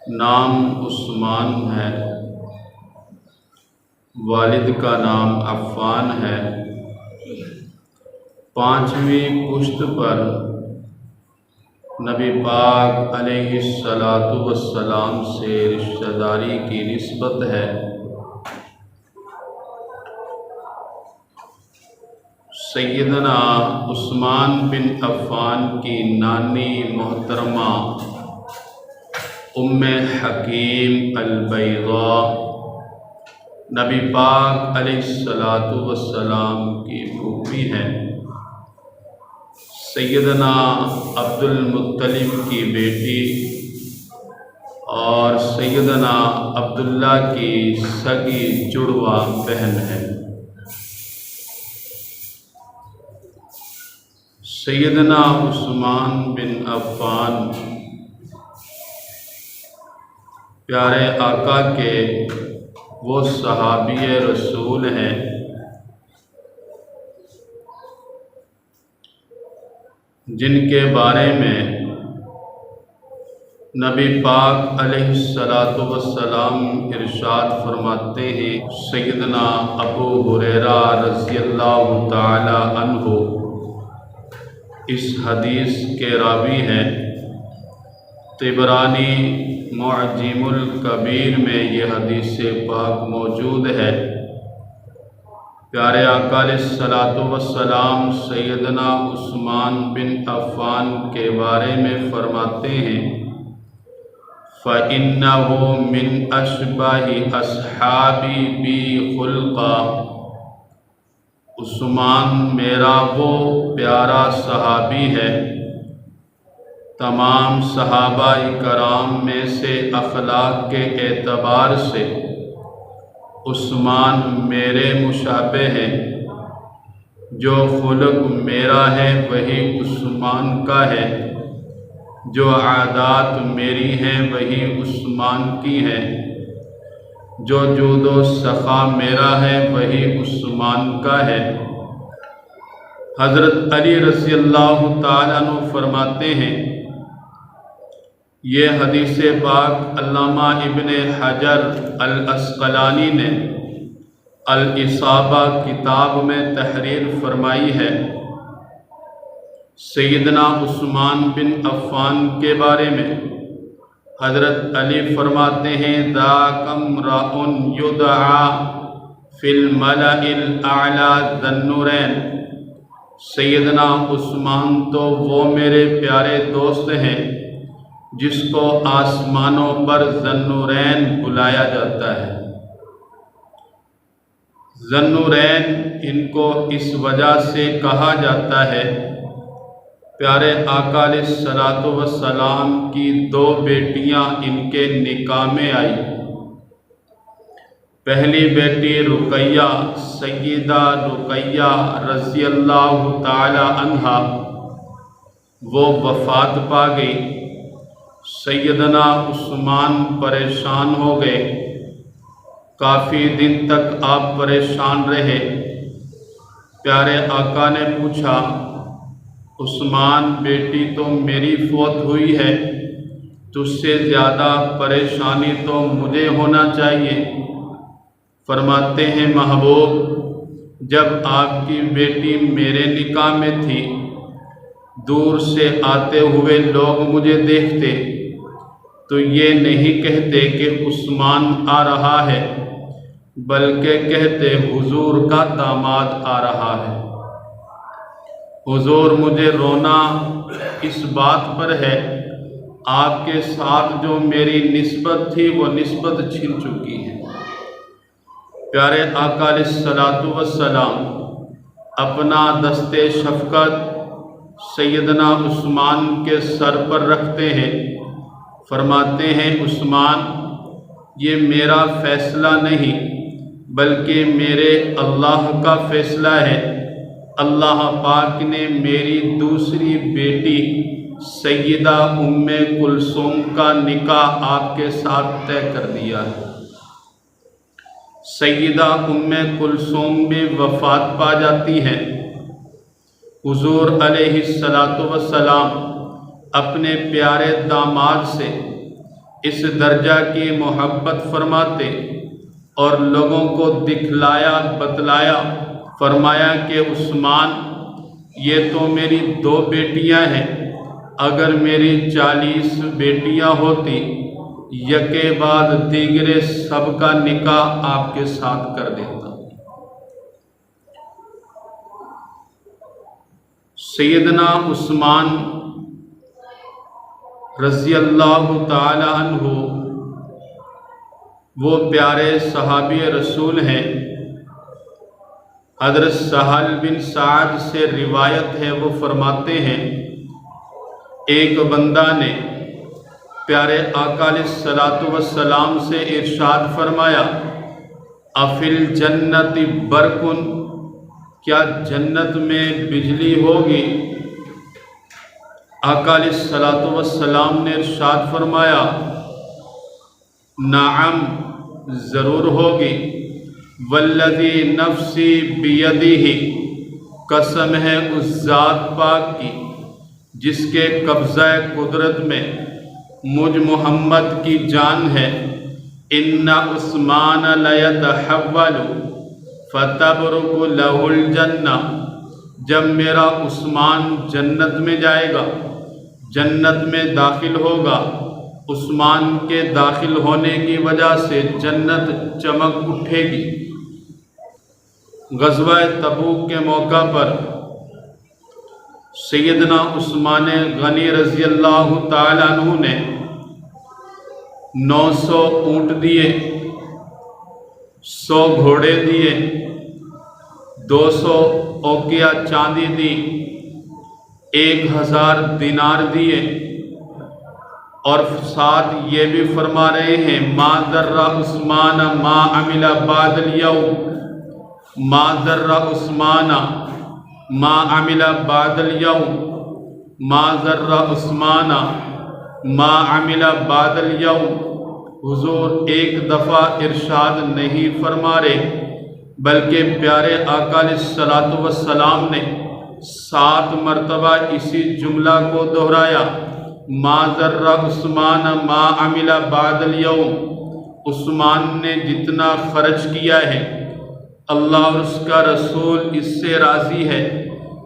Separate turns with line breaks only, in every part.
نام عثمان ہے، والد کا نام عفان ہے۔ 5ویں پشت پر نبی پاک علیہ السلام سے رشتہ داری کی نسبت ہے۔ سیدنا عثمان بن عفان کی نانی محترمہ ام حکیم البیضاء نبی پاک علیہ السلام کی پھوپھی ہیں۔ سیدنا عبد المطلب کی بیٹی اور سیدنا عبداللہ کی سگی جڑواں بہن ہے۔ سیدنا عثمان بن عفان پیارے آقا کے وہ صحابی رسول ہیں جن کے بارے میں نبی پاک علیہ السلام ارشاد فرماتے ہیں۔ سیدنا ابو ہریرہ رضی اللہ تعالی عنہ اس حدیث کے راوی ہیں۔ طبرانی معجم الکبیر میں یہ حدیث پاک موجود ہے۔ پیارے آقا علیہ السلام سیدنا عثمان بن عفان کے بارے میں فرماتے ہیں، فَإِنَّهُ مِنْ أَشْبَهِ أَصْحَابِي بِي خُلْقًا۔ عثمان میرا وہ پیارا صحابی ہے، تمام صحابہ کرام میں سے اخلاق کے اعتبار سے عثمان میرے مشابہ ہے۔ جو خلق میرا ہے وہی عثمان کا ہے، جو عادات میری ہیں وہی عثمان کی ہیں، جو جود و سخا میرا ہے وہی عثمان کا ہے۔ حضرت علی رضی اللہ تعالیٰ عنہ فرماتے ہیں، یہ حدیث پاک علامہ ابن حجر العسقلانی نے الاصابہ کتاب میں تحریر فرمائی ہے۔ سیدنا عثمان بن عفان کے بارے میں حضرت علی فرماتے ہیں، ذاک امرؤ یدعی فی الملأ الاعلی ذی النورین۔ سیدنا عثمان تو وہ میرے پیارے دوست ہیں جس کو آسمانوں پر ذی النورین بلایا جاتا ہے۔ ذی النورین ان کو اس وجہ سے کہا جاتا ہے، پیارے آقا علیہ السلام کی 2 بیٹیاں ان کے نکاح میں آئی۔ پہلی بیٹی رقیہ، سیدہ رقیہ رضی اللہ تعالی عنہا، وہ وفات پا گئی۔ سیدنا عثمان پریشان ہو گئے، کافی دن تک آپ پریشان رہے۔ پیارے آقا نے پوچھا، عثمان بیٹی تو میری فوت ہوئی ہے، تجھ سے زیادہ پریشانی تو مجھے ہونا چاہیے۔ فرماتے ہیں، محبوب جب آپ کی بیٹی میرے نکاح میں تھی، دور سے آتے ہوئے لوگ مجھے دیکھتے تو یہ نہیں کہتے کہ عثمان آ رہا ہے، بلکہ کہتے حضور کا داماد آ رہا ہے۔ حضور مجھے رونا اس بات پر ہے، آپ کے ساتھ جو میری نسبت تھی وہ نسبت چھن چکی ہے۔ پیارے آقا علیہ السلام اپنا دست شفقت سیدنا عثمان کے سر پر رکھتے ہیں، فرماتے ہیں، عثمان یہ میرا فیصلہ نہیں بلکہ میرے اللہ کا فیصلہ ہے۔ اللہ پاک نے میری دوسری بیٹی سیدہ ام کلثوم کا نکاح آپ کے ساتھ طے کر دیا ہے۔ سیدہ ام کلثوم بھی وفات پا جاتی ہیں۔ حضور علیہ السلام اپنے پیارے داماد سے اس درجہ کی محبت فرماتے اور لوگوں کو دکھلایا بتلایا، فرمایا کہ عثمان یہ تو میری 2 بیٹیاں ہیں، اگر میری 40 بیٹیاں ہوتی یکے بعد دیگرے سب کا نکاح آپ کے ساتھ کر دیتا۔ سیدنا عثمان رضی اللہ تعالی عنہ وہ پیارے صحابی رسول ہیں۔ حضرت سہل بن سعد سے روایت ہے، وہ فرماتے ہیں ایک بندہ نے پیارے آقا علیہ الصلوۃ والسلام سے ارشاد فرمایا، افی الجنت برقن، کیا جنت میں بجلی ہوگی؟ آقا علیہ الصلوۃ والسلام نے ارشاد فرمایا، نعم، ضرور ہوگی، والذی نفسی بیدہ، قسم ہے اس ذات پاک کی جس کے قبضہ قدرت میں مجھ محمد کی جان ہے، ان عثمان لیتحول فتبرق لہ الجنہ، جب میرا عثمان جنت میں جائے گا، جنت میں داخل ہوگا، عثمان کے داخل ہونے کی وجہ سے جنت چمک اٹھے گی۔ غزوہ تبوک کے موقع پر سیدنا عثمان غنی رضی اللہ تعالی عنہ نے 900 اونٹ دیے، 100 گھوڑے دیے، 200 اوقیہ چاندی دی، 1000 دینار دیے، اور ساتھ یہ بھی فرما رہے ہیں ما ضر عثمان ما عمل بعد اليوم، ما ضر عثمان ما عمل بعد اليوم، ما ضر عثمان ما عمل بعد اليوم۔ حضور ایک دفعہ ارشاد نہیں فرما رہے بلکہ پیارے آقا علیہ الصلوۃ والسلام نے 7 مرتبہ اسی جملہ کو دہرایا، ما ضر عثمان ما عمل بعد اليوم۔ عثمان نے جتنا خرچ کیا ہے اللہ اور اس کا رسول اس سے راضی ہے،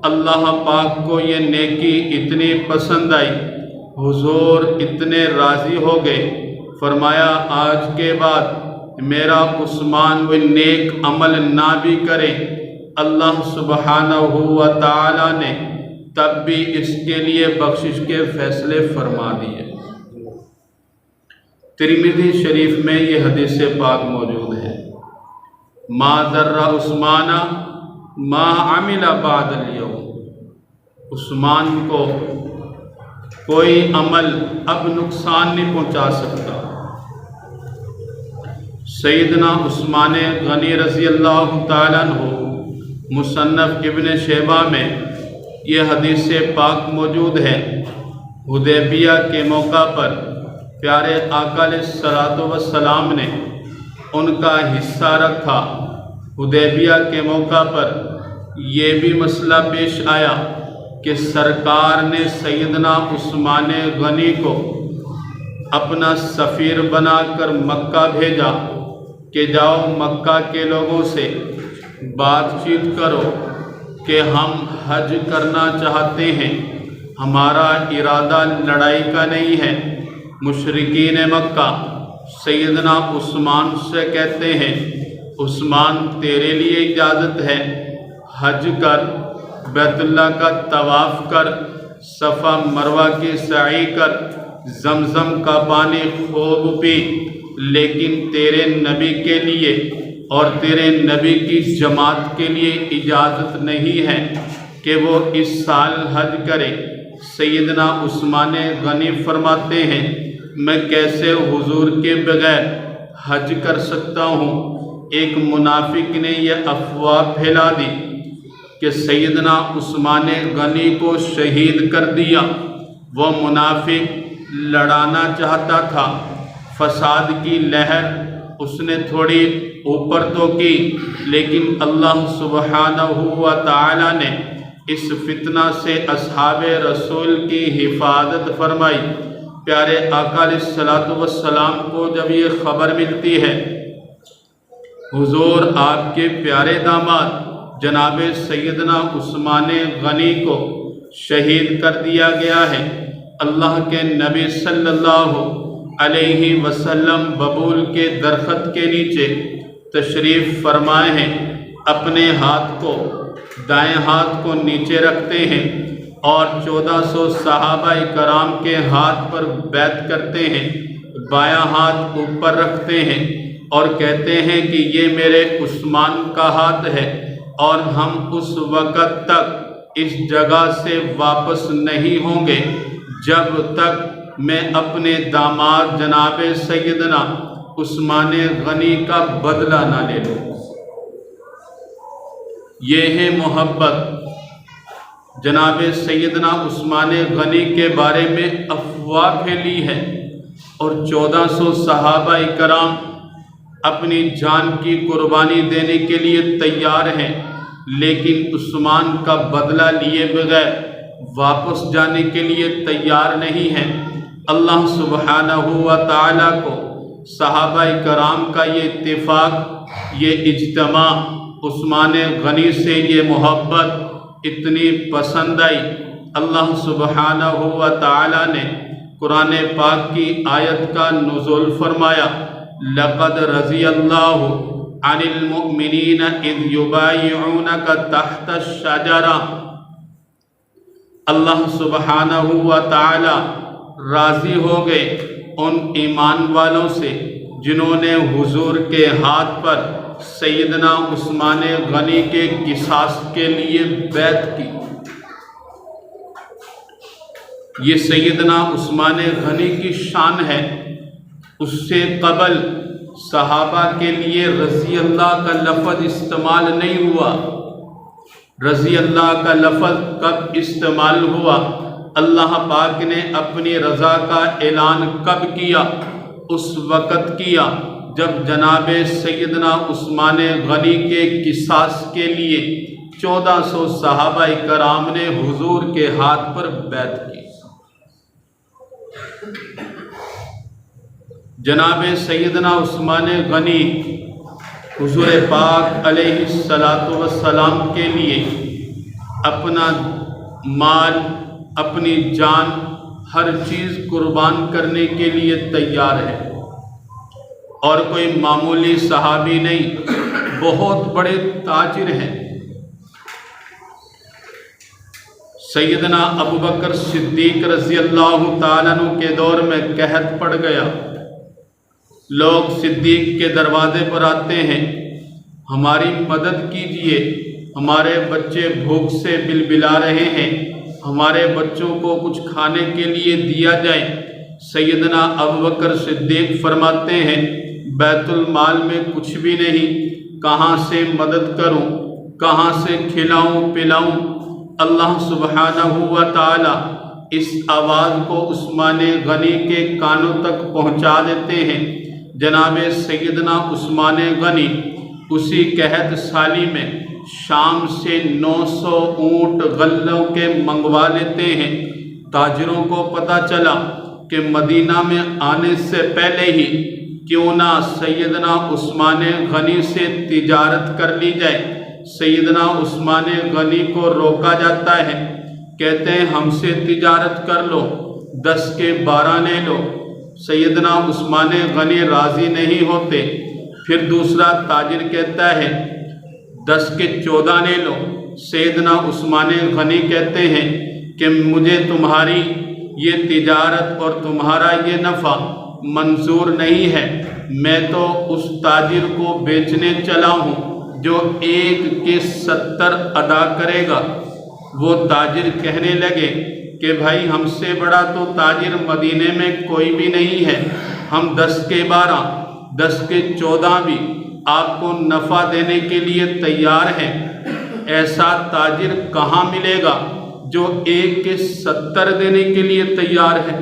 اللہ پاک کو یہ نیکی اتنی پسند آئی، حضور اتنے راضی ہو گئے، فرمایا آج کے بعد میرا عثمان وہ نیک عمل نہ بھی کرے، اللہ سبحانہ و تعالی نے تب بھی اس کے لیے بخشش کے فیصلے فرما دیے۔ ترمذی شریف میں یہ حدیث پاک موجود ہے، ما ضر عثمان ما عمل بعد اليوم، عثمان کو کوئی عمل اب نقصان نہیں پہنچا سکتا۔ سیدنا عثمان غنی رضی اللہ تعالیٰ عنہ مصنف ابن شیبہ میں یہ حدیث پاک موجود ہے، حدیبیہ کے موقع پر پیارے آقا علیہ الصلوۃ والسلام نے ان کا حصہ رکھا۔ حدیبیہ کے موقع پر یہ بھی مسئلہ پیش آیا کہ سرکار نے سیدنا عثمان غنی کو اپنا سفیر بنا کر مکہ بھیجا کہ جاؤ مکہ کے لوگوں سے بات چیت کرو کہ ہم حج کرنا چاہتے ہیں، ہمارا ارادہ لڑائی کا نہیں ہے۔ مشرکین مکہ سیدنا عثمان سے کہتے ہیں عثمان تیرے لیے اجازت ہے، حج کر، بیت اللہ کا طواف کر، صفا مروہ کی سعی کر، زمزم کا پانی خوب پی، لیکن تیرے نبی کے لیے اور تیرے نبی کی جماعت کے لیے اجازت نہیں ہے کہ وہ اس سال حج کرے۔ سیدنا عثمان غنی فرماتے ہیں میں کیسے حضور کے بغیر حج کر سکتا ہوں؟ ایک منافق نے یہ افواہ پھیلا دی کہ سیدنا عثمان غنی کو شہید کر دیا۔ وہ منافق لڑانا چاہتا تھا، فساد کی لہر اس نے تھوڑی اوپر تو کی، لیکن اللہ سبحانہ و تعالی نے اس فتنہ سے اصحاب رسول کی حفاظت فرمائی۔ پیارے آقا علیہ الصلوۃ والسلام کو جب یہ خبر ملتی ہے حضور آپ کے پیارے داماد جناب سیدنا عثمان غنی کو شہید کر دیا گیا ہے، اللہ کے نبی صلی اللہ علیہ وسلم ببول کے درخت کے نیچے تشریف فرمائے ہیں، اپنے ہاتھ کو دائیں ہاتھ کو نیچے رکھتے ہیں اور 1400 صحابہ کرام کے ہاتھ پر بیعت کرتے ہیں، بایاں ہاتھ اوپر رکھتے ہیں اور کہتے ہیں کہ یہ میرے عثمان کا ہاتھ ہے اور ہم اس وقت تک اس جگہ سے واپس نہیں ہوں گے جب تک میں اپنے داماد جناب سیدنا عثمان غنی کا بدلہ نہ لے لوں۔ یہ ہے محبت۔ جناب سیدنا عثمان غنی کے بارے میں افواہ پھیلی ہے اور 1400 صحابہ کرام اپنی جان کی قربانی دینے کے لیے تیار ہیں، لیکن عثمان کا بدلہ لیے بغیر واپس جانے کے لیے تیار نہیں ہیں۔ اللہ سبحانہ و تعالیٰ کو صحابہ کرام کا یہ اتفاق، یہ اجتماع، عثمان غنی سے یہ محبت اتنی پسند آئی، اللہ سبحانہ و تعالیٰ نے قرآن پاک کی آیت کا نزول فرمایا، لقد رضی اللہ عن المؤمنین اذ یبایعونک تحت الشجرہ۔ اللہ سبحانہ و تعالی راضی ہو گئے ان ایمان والوں سے جنہوں نے حضور کے ہاتھ پر سیدنا عثمان غنی کے قصاص کے لیے بیعت کی۔ یہ سیدنا عثمان غنی کی شان ہے۔ اس سے قبل صحابہ کے لیے رضی اللہ کا لفظ استعمال نہیں ہوا۔ رضی اللہ کا لفظ کب استعمال ہوا؟ اللہ پاک نے اپنی رضا کا اعلان کب کیا؟ اس وقت کیا جب جناب سیدنا عثمان غنی کے قصاص کے لیے 1400 صحابہ کرام نے حضور کے ہاتھ پر بیعت کی۔ جناب سیدنا عثمان غنی حضور پاک علیہ الصلوۃ والسلام کے لیے اپنا مال، اپنی جان، ہر چیز قربان کرنے کے لیے تیار ہے، اور کوئی معمولی صحابی نہیں، بہت بڑے تاجر ہیں۔ سیدنا ابوبکر صدیق رضی اللہ تعالیٰ عنہ کے دور میں قحط پڑ گیا، لوگ صدیق کے دروازے پر آتے ہیں، ہماری مدد کیجئے، ہمارے بچے بھوک سے بلبلا رہے ہیں، ہمارے بچوں کو کچھ کھانے کے لیے دیا جائے۔ سیدنا ابوبکر صدیق فرماتے ہیں بیت المال میں کچھ بھی نہیں، کہاں سے مدد کروں، کہاں سے کھلاؤں پلاؤں؟ اللہ سبحانہ و تعالی اس آواز کو عثمان غنی کے کانوں تک پہنچا دیتے ہیں۔ جناب سیدنا عثمان غنی اسی قحط سالی میں شام سے 900 اونٹ غلوں کے منگوا لیتے ہیں۔ تاجروں کو پتہ چلا کہ مدینہ میں آنے سے پہلے ہی کیوں نہ سیدنا عثمان غنی سے تجارت کر لی جائے۔ سیدنا عثمان غنی کو روکا جاتا ہے، کہتے ہیں ہم سے تجارت کر لو، 10 کے 12 لے لو۔ سیدنا عثمان غنی راضی نہیں ہوتے۔ پھر دوسرا تاجر کہتا ہے 10 کے 14 لے لو۔ سیدنا عثمان غنی کہتے ہیں کہ مجھے تمہاری یہ تجارت اور تمہارا یہ نفع منظور نہیں ہے، میں تو اس تاجر کو بیچنے چلا ہوں جو 1 کے 70 ادا کرے گا۔ وہ تاجر کہنے لگے کہ بھائی ہم سے بڑا تو تاجر مدینے میں کوئی بھی نہیں ہے، ہم 10 کے 12، 10 کے 14 بھی آپ کو نفع دینے کے لیے تیار ہیں۔ ایسا تاجر کہاں ملے گا جو 1 کے 70 دینے کے لیے تیار ہے؟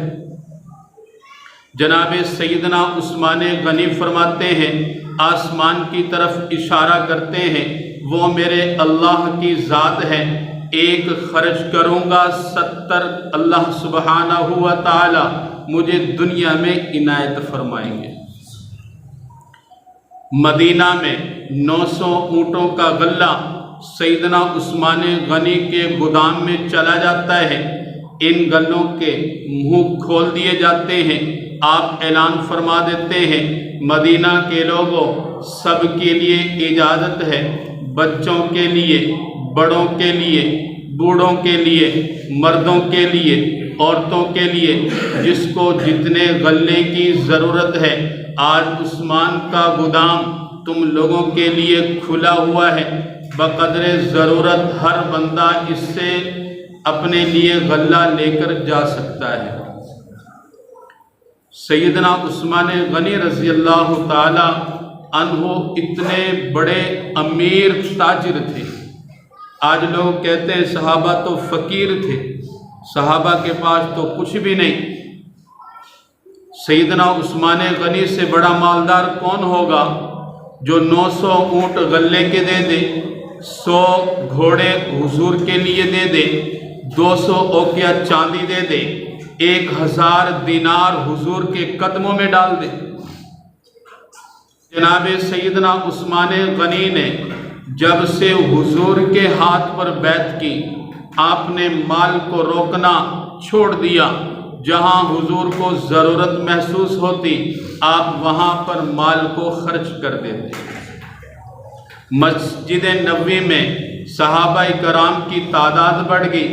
جناب سیدنا عثمان غنی فرماتے ہیں، آسمان کی طرف اشارہ کرتے ہیں، وہ میرے اللہ کی ذات ہے، 1 خرچ کروں گا 70 اللہ سبحانہ و تعالی مجھے دنیا میں عنایت فرمائیں گے۔ مدینہ میں 900 اونٹوں کا غلہ سیدنا عثمان غنی کے گودام میں چلا جاتا ہے۔ ان غلوں کے منہ کھول دیے جاتے ہیں۔ آپ اعلان فرما دیتے ہیں، مدینہ کے لوگوں، سب کے لیے اجازت ہے، بچوں کے لیے، بڑوں کے لیے، بوڑھوں کے لیے، مردوں کے لیے، عورتوں کے لیے، جس کو جتنے غلے کی ضرورت ہے، آج عثمان کا گودام تم لوگوں کے لیے کھلا ہوا ہے۔ بقدر ضرورت ہر بندہ اس سے اپنے لیے غلہ لے کر جا سکتا ہے۔ سیدنا عثمان غنی رضی اللہ تعالی عنہ اتنے بڑے امیر تاجر تھے۔ آج لوگ کہتے ہیں صحابہ تو فقیر تھے، صحابہ کے پاس تو کچھ بھی نہیں۔ سیدنا عثمان غنی سے بڑا مالدار کون ہوگا جو 900 اونٹ غلے کے دے دے، 100 گھوڑے حضور کے لیے دے دے، 200 اوقیہ چاندی دے دے، 1000 دینار حضور کے قدموں میں ڈال دے۔ جناب سیدنا عثمان غنی نے جب سے حضور کے ہاتھ پر بیعت کی، آپ نے مال کو روکنا چھوڑ دیا۔ جہاں حضور کو ضرورت محسوس ہوتی، آپ وہاں پر مال کو خرچ کر دیتے۔ مسجد نبوی میں صحابہ کرام کی تعداد بڑھ گئی،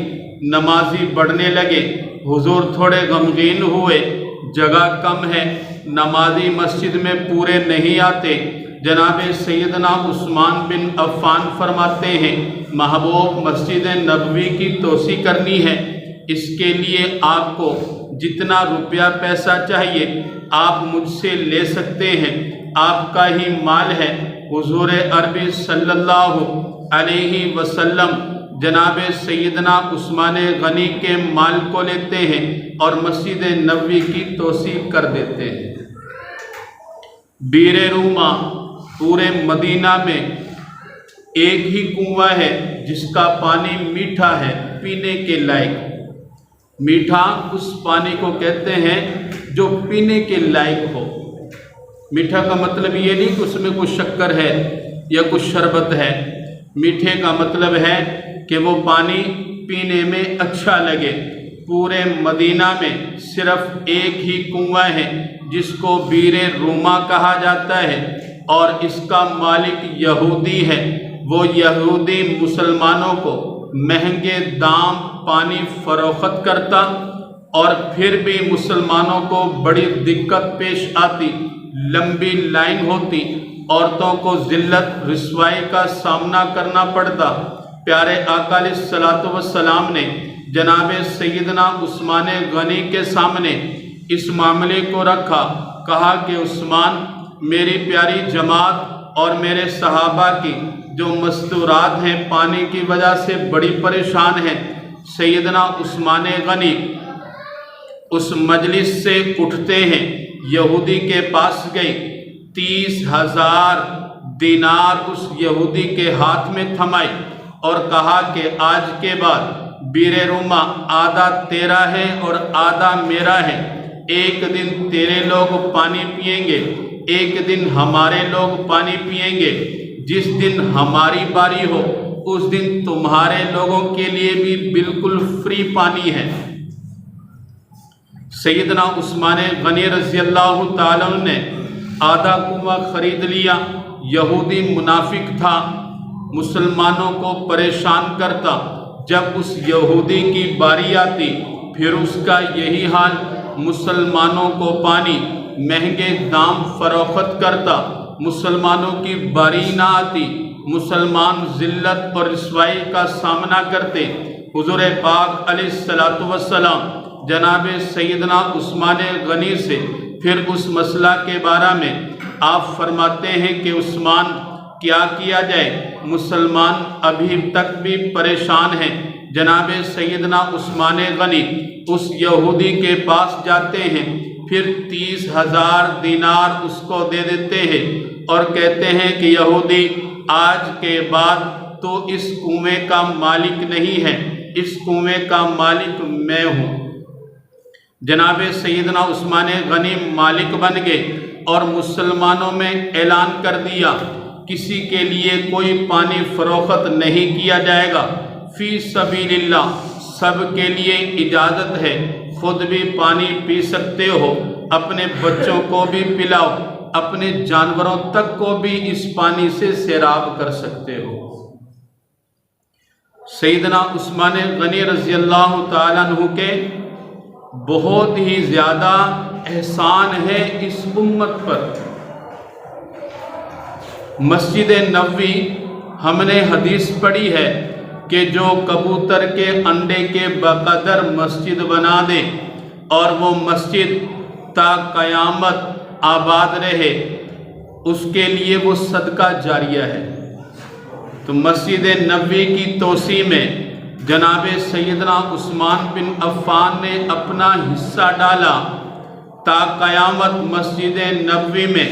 نمازی بڑھنے لگے۔ حضور تھوڑے غمگین ہوئے، جگہ کم ہے، نمازی مسجد میں پورے نہیں آتے۔ جناب سیدنا عثمان بن عفان فرماتے ہیں، محبوب مسجد نبوی کی توسیع کرنی ہے، اس کے لیے آپ کو جتنا روپیہ پیسہ چاہیے آپ مجھ سے لے سکتے ہیں، آپ کا ہی مال ہے۔ حضور عربی صلی اللہ علیہ وسلم جناب سیدنا عثمان غنی کے مال کو لیتے ہیں اور مسجد نبوی کی توسیع کر دیتے ہیں۔ بیر روما پورے مدینہ میں ایک ہی کنواں ہے جس کا پانی میٹھا ہے، پینے کے لائق۔ میٹھا اس پانی کو کہتے ہیں جو پینے کے لائق ہو۔ میٹھا کا مطلب یہ نہیں کہ اس میں کچھ شکر ہے یا کچھ شربت ہے، میٹھے کا مطلب ہے کہ وہ پانی پینے میں اچھا لگے۔ پورے مدینہ میں صرف ایک ہی کنواں ہے جس کو بیر روما کہا جاتا ہے، اور اس کا مالک یہودی ہے۔ وہ یہودی مسلمانوں کو مہنگے دام پانی فروخت کرتا، اور پھر بھی مسلمانوں کو بڑی دقت پیش آتی، لمبی لائن ہوتی، عورتوں کو ذلت رسوائی کا سامنا کرنا پڑتا۔ پیارے آقا علیہ الصلوۃ والسلام نے جناب سیدنا عثمان غنی کے سامنے اس معاملے کو رکھا، کہا کہ عثمان، میری پیاری جماعت اور میرے صحابہ کی جو مستورات ہیں پانی کی وجہ سے بڑی پریشان ہیں۔ سیدنا عثمان غنی اس مجلس سے اٹھتے ہیں، یہودی کے پاس گئے، 30,000 دینار اس یہودی کے ہاتھ میں تھمائی اور کہا کہ آج کے بعد بیر روما آدھا تیرا ہے اور آدھا میرا ہے۔ ایک دن تیرے لوگ پانی پئیں گے، ایک دن ہمارے لوگ پانی پئیں گے۔ جس دن ہماری باری ہو اس دن تمہارے لوگوں کے لیے بھی بالکل فری پانی ہے۔ سیدنا عثمان غنی رضی اللہ تعالیٰ عنہ نے آدھا کنواں خرید لیا۔ یہودی منافق تھا، مسلمانوں کو پریشان کرتا۔ جب اس یہودی کی باری آتی پھر اس کا یہی حال، مسلمانوں کو پانی مہنگے دام فروخت کرتا، مسلمانوں کی باری نہ آتی، مسلمان ذلت اور رسوائی کا سامنا کرتے۔ حضور پاک علیہ الصلوۃ والسلام جناب سیدنا عثمان غنی سے پھر اس مسئلہ کے بارے میں آپ فرماتے ہیں کہ عثمان، کیا کیا جائے، مسلمان ابھی تک بھی پریشان ہیں۔ جناب سیدنا عثمان غنی اس یہودی کے پاس جاتے ہیں، پھر 30,000 دینار اس کو دے دیتے ہیں اور کہتے ہیں کہ یہودی، آج کے بعد تو اس کنویں کا مالک نہیں ہے، اس کنویں کا مالک میں ہوں۔ جناب سیدنا عثمان غنی مالک بن گئے اور مسلمانوں میں اعلان کر دیا کسی کے لیے کوئی پانی فروخت نہیں کیا جائے گا، فی سبیل اللہ، سب کے لیے اجازت ہے، خود بھی پانی پی سکتے ہو، اپنے بچوں کو بھی پلاؤ، اپنے جانوروں تک کو بھی اس پانی سے سیراب کر سکتے ہو۔ سیدنا عثمان غنی رضی اللہ تعالیٰ عنہ کے بہت ہی زیادہ احسان ہے اس امت پر۔ مسجد نبوی ہم نے حدیث پڑھی ہے کہ جو کبوتر کے انڈے کے بقدر مسجد بنا دے اور وہ مسجد تا قیامت آباد رہے، اس کے لیے وہ صدقہ جاریہ ہے۔ تو مسجد نبوی کی توسیع میں جناب سیدنا عثمان بن عفان نے اپنا حصہ ڈالا، تا قیامت مسجد نبوی میں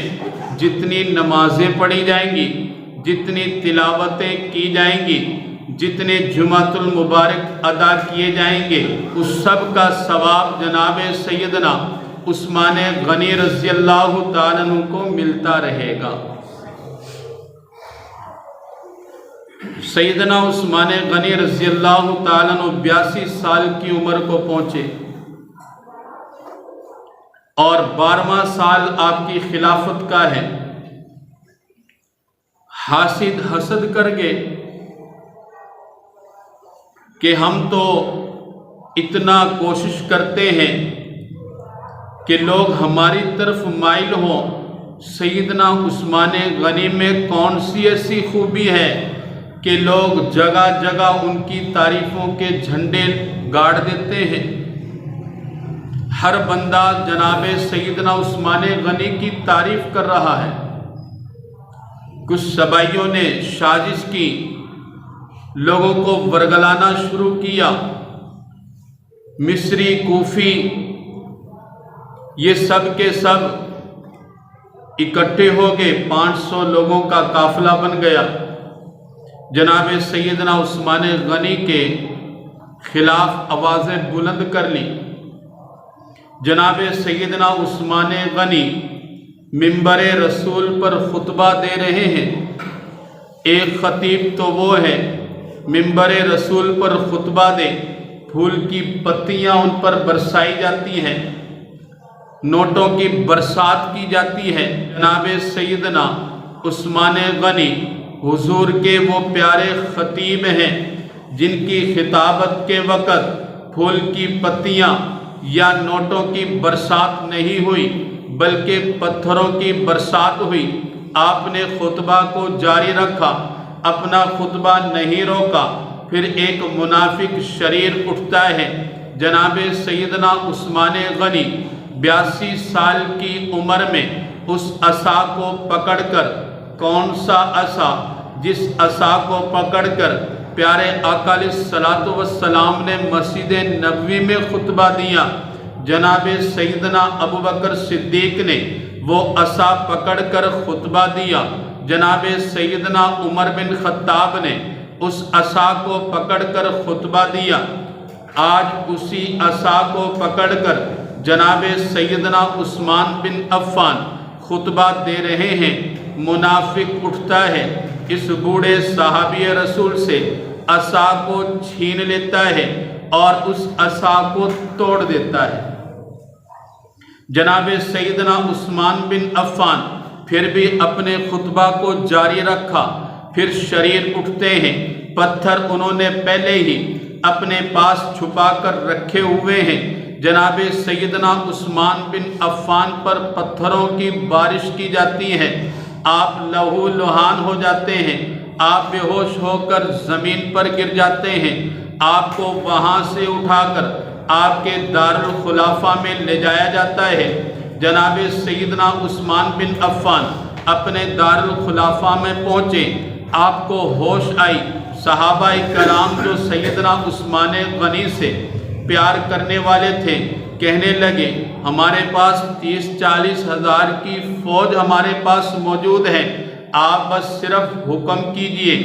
جتنی نمازیں پڑھی جائیں گی، جتنی تلاوتیں کی جائیں گی، جتنے جمعۃ المبارک ادا کیے جائیں گے، اس سب کا ثواب جناب سیدنا عثمان غنی رضی اللہ تعالیٰ عنہ کو ملتا رہے گا۔ سیدنا عثمان غنی رضی اللہ تعالیٰ عنہ 82 سال کی عمر کو پہنچے اور 12واں سال آپ کی خلافت کا ہے۔ حاسد حسد کر گئے کہ ہم تو اتنا کوشش کرتے ہیں کہ لوگ ہماری طرف مائل ہوں، سیدنا عثمان غنی میں کون سی ایسی خوبی ہے کہ لوگ جگہ جگہ ان کی تعریفوں کے جھنڈے گاڑ دیتے ہیں۔ ہر بندہ جناب سیدنا عثمان غنی کی تعریف کر رہا ہے۔ کچھ سبائیوں نے سازش کی، لوگوں کو ورگلانا شروع کیا۔ مصری، کوفی، یہ سب کے سب اکٹھے ہو گئے، 500 لوگوں کا قافلہ بن گیا، جناب سیدنا عثمان غنی کے خلاف آوازیں بلند کر لی۔ جناب سیدنا عثمان غنی منبر رسول پر خطبہ دے رہے ہیں۔ ایک خطیب تو وہ ہے منبر رسول پر خطبہ دے، پھول کی پتیاں ان پر برسائی جاتی ہیں، نوٹوں کی برسات کی جاتی ہے۔ جناب سیدنا عثمان غنی حضور کے وہ پیارے خطیب ہیں جن کی خطابت کے وقت پھول کی پتیاں یا نوٹوں کی برسات نہیں ہوئی بلکہ پتھروں کی برسات ہوئی۔ آپ نے خطبہ کو جاری رکھا، اپنا خطبہ نہیں روکا۔ پھر ایک منافق شریر اٹھتا ہے، جناب سیدنا عثمان غنی 82 سال کی عمر میں اس عصا کو پکڑ کر، کون سا عصا؟ جس عصا کو پکڑ کر پیارے آقا علیہ الصلوۃ والسلام نے مسجد نبوی میں خطبہ دیا، جناب سیدنا ابوبکر صدیق نے وہ عصا پکڑ کر خطبہ دیا، جناب سیدنا عمر بن خطاب نے اس عصا کو پکڑ کر خطبہ دیا۔ آج اسی عصا کو پکڑ کر جناب سیدنا عثمان بن عفان خطبہ دے رہے ہیں۔ منافق اٹھتا ہے، اس بوڑھے صحابی رسول سے عصا کو چھین لیتا ہے اور اس عصا کو توڑ دیتا ہے۔ جناب سیدنا عثمان بن عفان پھر بھی اپنے خطبہ کو جاری رکھا۔ پھر شریر اٹھتے ہیں، پتھر انہوں نے پہلے ہی اپنے پاس چھپا کر رکھے ہوئے ہیں، جناب سیدنا عثمان بن عفان پر پتھروں کی بارش کی جاتی ہے۔ آپ لہو لہان ہو جاتے ہیں، آپ بے ہوش ہو کر زمین پر گر جاتے ہیں۔ آپ کو وہاں سے اٹھا کر آپ کے دارالخلافہ میں لے جایا جاتا ہے۔ جناب سیدنا عثمان بن عفان اپنے دارالخلافہ میں پہنچے، آپ کو ہوش آئی۔ صحابہ کرام جو سیدنا عثمان غنی سے پیار کرنے والے تھے کہنے لگے، ہمارے پاس 30-40 ہزار کی فوج ہمارے پاس موجود ہے، آپ بس صرف حکم کیجئے،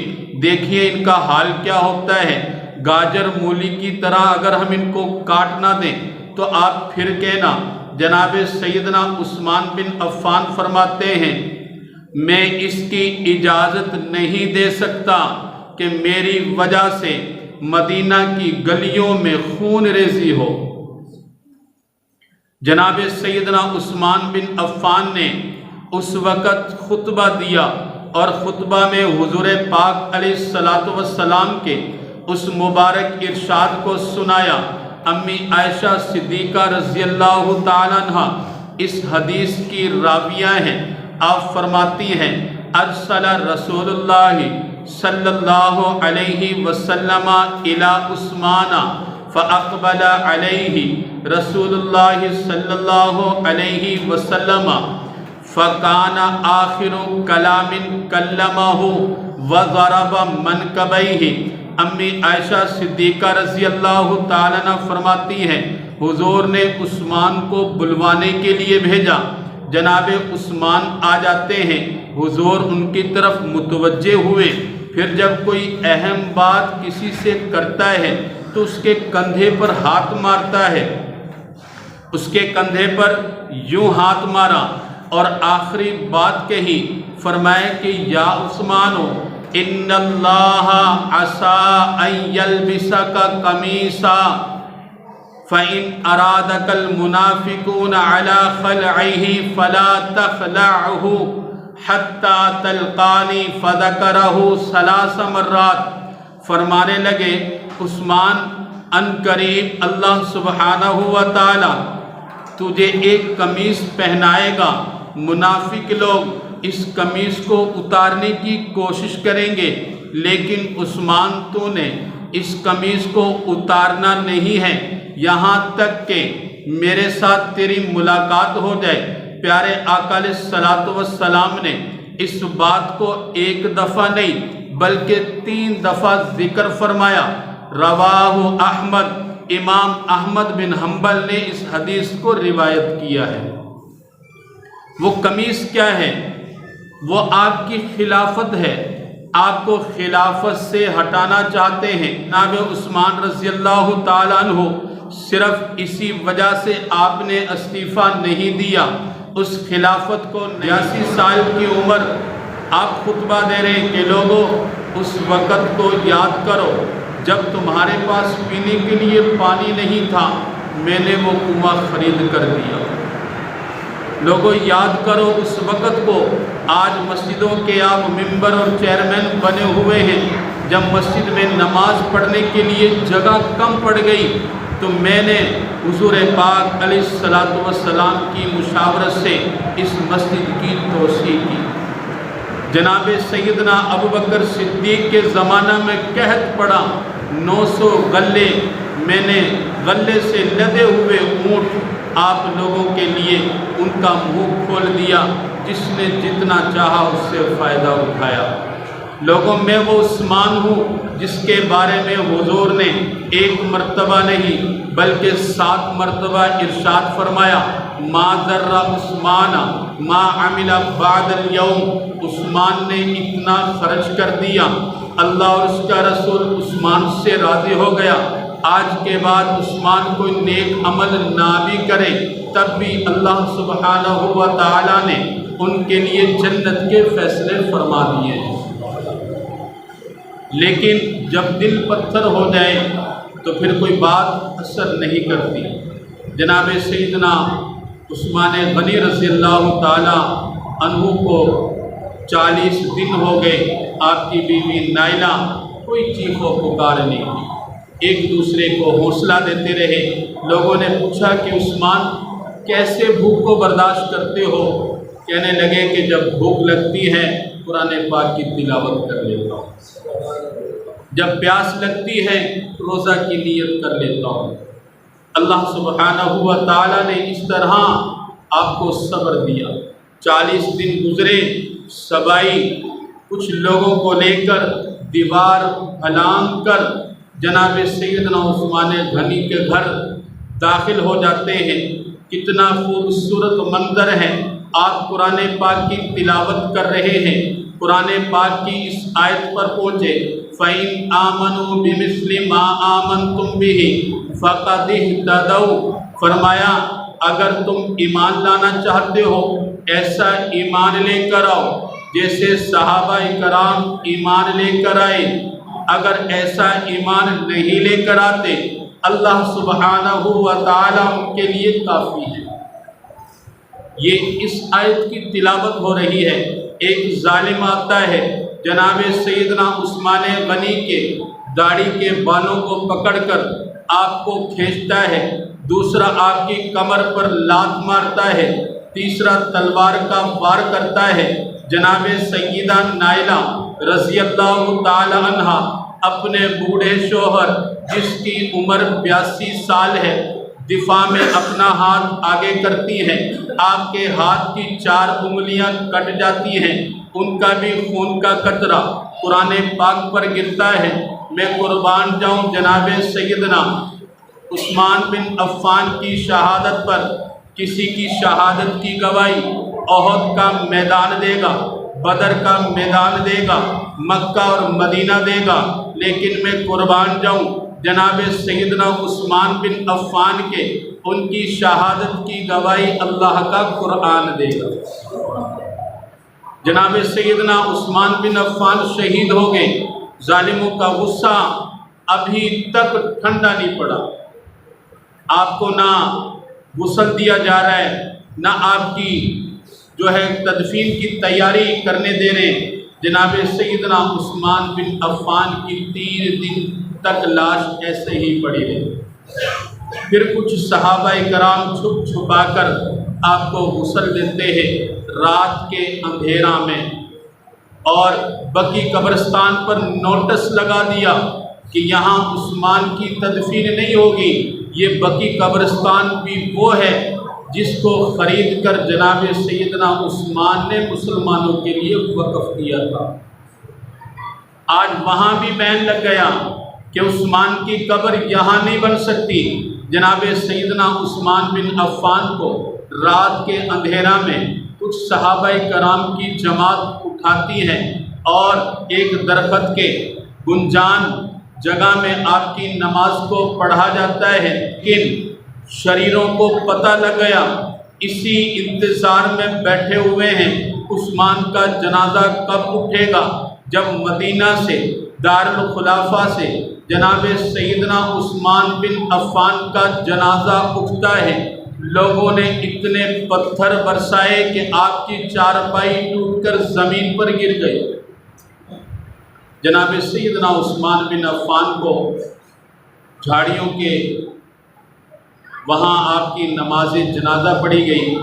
دیکھیے ان کا حال کیا ہوتا ہے۔ گاجر مولی کی طرح اگر ہم ان کو کاٹ نہ دیں تو تو آپ پھر کہنا۔ جناب سیدنا عثمان بن عفان فرماتے ہیں میں اس کی اجازت نہیں دے سکتا کہ میری وجہ سے مدینہ کی گلیوں میں خون ریزی ہو۔ جناب سیدنا عثمان بن عفان نے اس وقت خطبہ دیا اور خطبہ میں حضور پاک علیہ السلام کے اس مبارک ارشاد کو سنایا۔ امی عائشہ صدیقہ رضی اللہ تعالیٰ عنہ اس حدیث کی راویہ ہیں۔ آپ فرماتی ہیں ارسل رسول اللہ صلی اللہ علیہ وسلم الی عثمان فاقبل علیہ رسول اللہ صلی اللہ علیہ وسلم فکان آخر کلام کلمہ وضرب منکبیہ۔ امی عائشہ صدیقہ رضی اللہ تعالیٰ عنہ فرماتی ہیں حضور نے عثمان کو بلوانے کے لیے بھیجا۔ جناب عثمان آ جاتے ہیں، حضور ان کی طرف متوجہ ہوئے، پھر جب کوئی اہم بات کسی سے کرتا ہے تو اس کے کندھے پر ہاتھ مارتا ہے، اس کے کندھے پر یوں ہاتھ مارا اور آخری بات کہی، فرمائے کہ یا عثمانو ان اللہ عسى ان یلبسک قمیصا فإن ارادک المنافقون علی خلعہ فلا تخلعہ حتی تلقانی فذکرہ 3 مرات۔ فرمانے لگے عثمان ان قریب اللہ سبحانہ و تعالی تجھے ایک قمیص پہنائے گا، منافق لوگ اس قمیص کو اتارنے کی کوشش کریں گے، لیکن عثمان تو نے اس قمیص کو اتارنا نہیں ہے یہاں تک کہ میرے ساتھ تیری ملاقات ہو جائے۔ پیارے آقا علیہ السلام نے اس بات کو ایک دفعہ نہیں بلکہ 3 دفعہ ذکر فرمایا۔ رواہ احمد، امام احمد بن حنبل نے اس حدیث کو روایت کیا ہے۔ وہ قمیص کیا ہے؟ وہ آپ کی خلافت ہے، آپ کو خلافت سے ہٹانا چاہتے ہیں۔ جناب عثمان رضی اللہ تعالیٰ عنہ صرف اسی وجہ سے آپ نے استعفیٰ نہیں دیا، اس خلافت کو 82 سال کی عمر آپ خطبہ دے رہے ہیں کہ لوگوں اس وقت کو یاد کرو جب تمہارے پاس پینے کے لیے پانی نہیں تھا، میں نے وہ کنواں خرید کر دیا۔ لوگوں یاد کرو اس وقت کو۔ آج مسجدوں کے آپ ممبر اور چیئرمین بنے ہوئے ہیں، جب مسجد میں نماز پڑھنے کے لیے جگہ کم پڑ گئی تو میں نے حضور پاک علیہ السلام کی مشاورت سے اس مسجد کی توسیع کی۔ جناب سیدنا ابوبکر صدیق کے زمانہ میں قحط پڑا، 900 غلے، میں نے غلے سے لدے ہوئے اونٹ آپ لوگوں کے لیے ان کا منہ کھول دیا، جس نے جتنا چاہا اس سے فائدہ اٹھایا۔ لوگوں میں وہ عثمان ہوں جس کے بارے میں حضور نے 1 مرتبہ نہیں بلکہ 7 مرتبہ ارشاد فرمایا ما ضر عثمان ما عمل بعد اليوم۔ عثمان نے اتنا خرچ کر دیا، اللہ اور اس کا رسول عثمان سے راضی ہو گیا، آج کے بعد عثمان کوئی نیک عمل نہ بھی کرے تب بھی اللہ سبحانہ و تعالیٰ نے ان کے لیے جنت کے فیصلے فرما دیے ہیں۔ لیکن جب دل پتھر ہو جائے تو پھر کوئی بات اثر نہیں کرتی۔ جناب سیدنا عثمان غنی رضی اللہ تعالیٰ عنہ کو 40 دن ہو گئے، آپ کی بیوی نائلہ کوئی چیخ و پکار نہیں کی، ایک دوسرے کو حوصلہ دیتے رہے۔ لوگوں نے پوچھا کہ عثمان کیسے بھوک کو برداشت کرتے ہو؟ کہنے لگے کہ جب بھوک لگتی ہے قرآن پاک کی تلاوت کر لیتا ہوں، جب پیاس لگتی ہے روزہ کی نیت کر لیتا ہوں۔ اللہ سبحانہ و تعالیٰ نے اس طرح آپ کو صبر دیا۔ 40 دن گزرے، سبائی کچھ لوگوں کو لے کر دیوار پھلانگ کر جناب سیدنا عثمان غنی کے گھر داخل ہو جاتے ہیں۔ کتنا خوبصورت منظر ہے، آپ قرآن پاک کی تلاوت کر رہے ہیں، قرآن پاک کی اس آیت پر پہنچے فَإِنْ آمَنُوا بِمِثْلِ مَا آمَنْتُمْ بِهِ فَقَدِ اهْتَدَوْا، فرمایا اگر تم ایمان لانا چاہتے ہو ایسا ایمان لے کر آؤ جیسے صحابہ کرام ایمان لے کر آئے۔ اگر ایسا ایمان نہیں لے کر آتے اللہ سبحانہ و تعالیٰ ان کے لیے کافی ہے۔ یہ اس آیت کی تلاوت ہو رہی ہے، ایک ظالم آتا ہے جناب سیدنا عثمان غنی کے داڑھی کے بالوں کو پکڑ کر آپ کو کھینچتا ہے، دوسرا آپ کی کمر پر لات مارتا ہے، تیسرا تلوار کا وار کرتا ہے۔ جناب سیدہ نائلہ رضی اللہ تعالی عنہ اپنے بوڑھے شوہر جس کی عمر 82 سال ہے دفاع میں اپنا ہاتھ آگے کرتی ہیں، آپ کے ہاتھ کی 4 انگلیاں کٹ جاتی ہیں، ان کا بھی خون کا قطرہ قرآن پاک پر گرتا ہے۔ میں قربان جاؤں جناب سیدنا عثمان بن عفان کی شہادت پر، کسی کی شہادت کی گواہی احد کا میدان دے گا، بدر کا میدان دے گا، مکہ اور مدینہ دے گا، لیکن میں قربان جاؤں جناب سیدنا عثمان بن عفان کے ان کی شہادت کی گواہی اللہ کا قرآن دے گا۔ جناب سیدنا عثمان بن عفان شہید ہو گئے، ظالموں کا غصہ ابھی تک ٹھنڈا نہیں پڑا، آپ کو نہ غسل دیا جا رہا ہے، نہ آپ کی جو ہے تدفین کی تیاری کرنے دے رہے۔ جناب سیدنا عثمان بن عفان کی 3 دن تک لاش ایسے ہی پڑی رہی۔ پھر کچھ صحابہ کرام چھپ چھپا کر آپ کو غسل دیتے ہیں رات کے اندھیرا میں، اور بقی قبرستان پر نوٹس لگا دیا کہ یہاں عثمان کی تدفین نہیں ہوگی، یہ بقی قبرستان بھی وہ ہے جس کو خرید کر جناب سیدنا عثمان نے مسلمانوں کے لیے وقف کیا تھا۔ آج وہاں بھی بین لگ گیا کہ عثمان کی قبر یہاں نہیں بن سکتی۔ جناب سیدنا عثمان بن عفان کو رات کے اندھیرا میں کچھ صحابہ کرام کی جماعت اٹھاتی ہے اور ایک درخت کے گنجان جگہ میں آپ کی نماز کو پڑھا جاتا ہے، لیکن شریروں کو پتہ لگ گیا، اسی انتظار میں بیٹھے ہوئے ہیں عثمان کا جنازہ کب اٹھے گا۔ جب مدینہ سے دارالخلافہ سے جناب سیدنا عثمان بن عفان کا جنازہ اٹھتا ہے، لوگوں نے اتنے پتھر برسائے کہ آپ کی چارپائی ٹوٹ کر زمین پر گر گئی۔ جناب سیدنا عثمان بن عفان کو جھاڑیوں کے وہاں آپ کی نماز جنازہ پڑھی گئی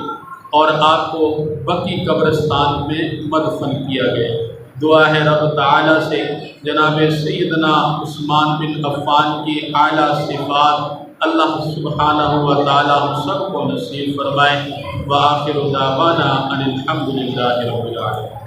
اور آپ کو بقی قبرستان میں مدفن کیا گیا۔ دعا ہے رب تعالیٰ سے جناب سیدنا عثمان بن عفان کی اعلیٰ صفات اللہ سبحانہ و تعالیٰ ہم سب کو نصیب فرمائے۔ وآخر دعوانا ان الحمد للہ رب العالمین۔